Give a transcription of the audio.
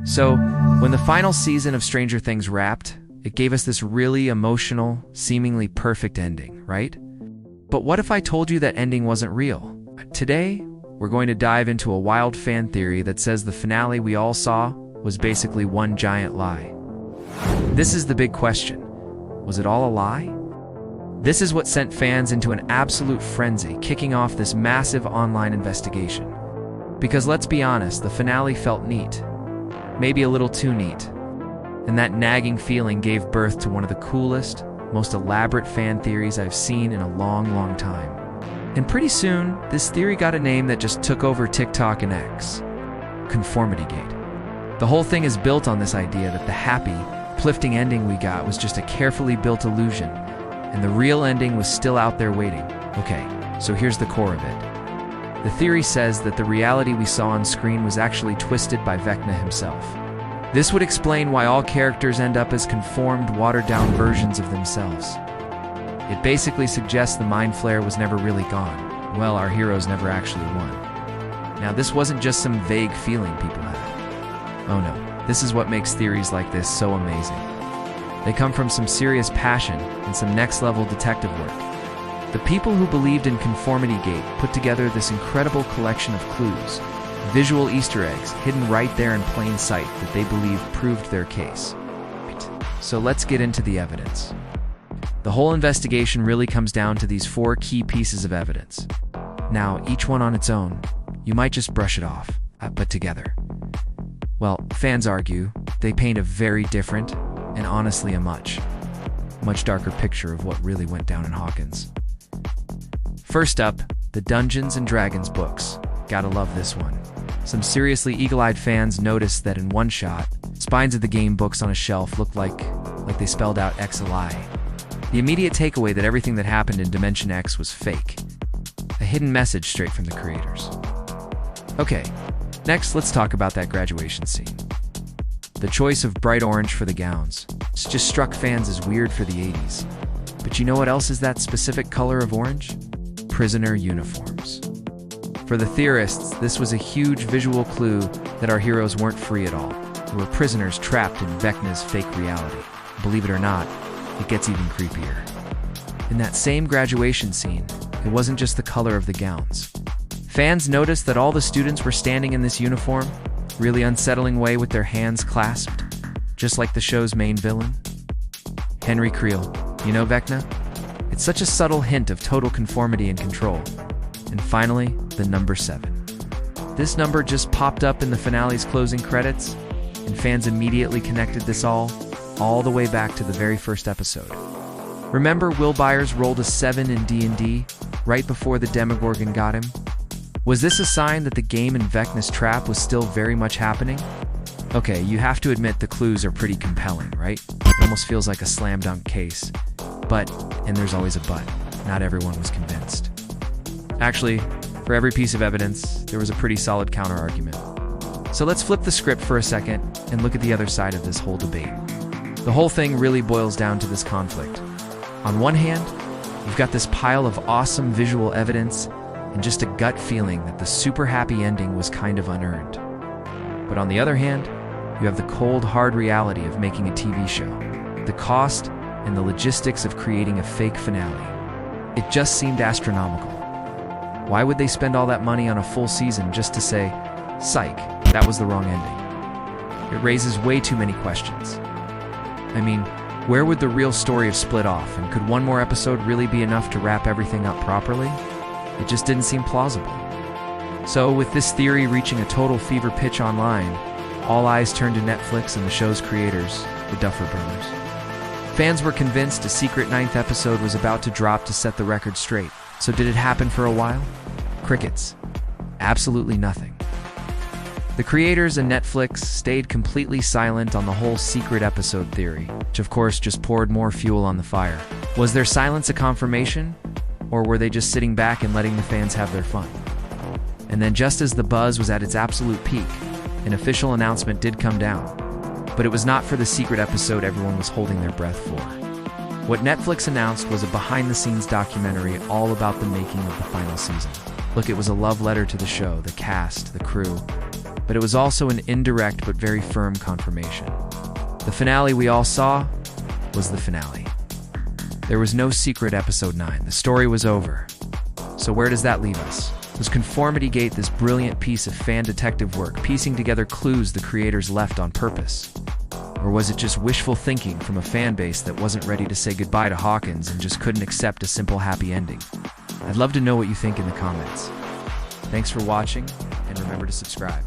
So, when the final season of Stranger Things wrapped, it gave us this really emotional, seemingly perfect ending, right? But what if I told you that ending wasn't real? Today, we're going to dive into a wild fan theory that says the finale we all saw was basically one giant lie. This is the big question. Was it all a lie? This is what sent fans into an absolute frenzy, kicking off this massive online investigation. Because let's be honest, the finale felt neat. Maybe a little too neat. And that nagging feeling gave birth to one of the coolest, most elaborate fan theories I've seen in a long, long time. And pretty soon, this theory got a name that just took over TikTok and X: Conformity Gate. The whole thing is built on this idea that the happy, uplifting ending we got was just a carefully built illusion, and the real ending was still out there waiting. Okay, so here's the core of it. The theory says that the reality we saw on screen was actually twisted by Vecna himself. This would explain why all characters end up as conformed, watered-down versions of themselves. It basically suggests the mind flare was never really gone. Well, our heroes never actually won. Now, this wasn't just some vague feeling people had. Oh no, this is what makes theories like this so amazing. They come from some serious passion and some next-level detective work. The people who believed in Conformity Gate put together this incredible collection of clues, visual Easter eggs hidden right there in plain sight that they believe proved their case. So let's get into the evidence. The whole investigation really comes down to these 4 key pieces of evidence. Now, each one on its own, you might just brush it off, but together, well, fans argue, they paint a very different, and honestly a much darker picture of what really went down in Hawkins. First up, the Dungeons & Dragons books. Gotta love this one. Some seriously eagle-eyed fans noticed that in one shot, spines of the game books on a shelf looked like they spelled out XLI. The immediate takeaway that everything that happened in Dimension X was fake. A hidden message straight from the creators. Okay, next let's talk about that graduation scene. The choice of bright orange for the gowns. It just struck fans as weird for the 80s. But you know what else is that specific color of orange? Prisoner uniforms. For the theorists, this was a huge visual clue that our heroes weren't free at all. They were prisoners trapped in Vecna's fake reality. Believe it or not, it gets even creepier. In that same graduation scene, it wasn't just the color of the gowns. Fans noticed that all the students were standing in this uniform, really unsettling way with their hands clasped, just like the show's main villain. Henry Creel, you know Vecna? It's such a subtle hint of total conformity and control. And finally, the number 7. This number just popped up in the finale's closing credits, and fans immediately connected this all the way back to the very first episode. Remember Will Byers rolled a 7 in D&D right before the Demogorgon got him? Was this a sign that the game in Vecna's trap was still very much happening? Okay, you have to admit the clues are pretty compelling, right? It almost feels like a slam dunk case. But, and there's always a but, not everyone was convinced. Actually, for every piece of evidence, there was a pretty solid counter-argument. So let's flip the script for a second and look at the other side of this whole debate. The whole thing really boils down to this conflict. On one hand, you've got this pile of awesome visual evidence and just a gut feeling that the super happy ending was kind of unearned. But on the other hand, you have the cold, hard reality of making a TV show, the cost and the logistics of creating a fake finale. It just seemed astronomical. Why would they spend all that money on a full season just to say, psych, that was the wrong ending? It raises way too many questions. I mean, where would the real story have split off, and could one more episode really be enough to wrap everything up properly? It just didn't seem plausible. So, with this theory reaching a total fever pitch online, all eyes turned to Netflix and the show's creators, the Duffer Brothers. Fans were convinced a secret 9th episode was about to drop to set the record straight. So did it happen for a while? Crickets. Absolutely nothing. The creators and Netflix stayed completely silent on the whole secret episode theory, which of course just poured more fuel on the fire. Was their silence a confirmation? Or were they just sitting back and letting the fans have their fun? And then just as the buzz was at its absolute peak, an official announcement did come down. But it was not for the secret episode everyone was holding their breath for. What Netflix announced was a behind-the-scenes documentary all about the making of the final season. Look, it was a love letter to the show, the cast, the crew. but it was also an indirect but very firm confirmation. The finale we all saw was the finale. There was no secret episode 9. The story was over. So where does that leave us? Was Conformity Gate this brilliant piece of fan detective work, piecing together clues the creators left on purpose? Or was it just wishful thinking from a fan base that wasn't ready to say goodbye to Hawkins and just couldn't accept a simple happy ending? I'd love to know what you think in the comments. Thanks for watching, and remember to subscribe.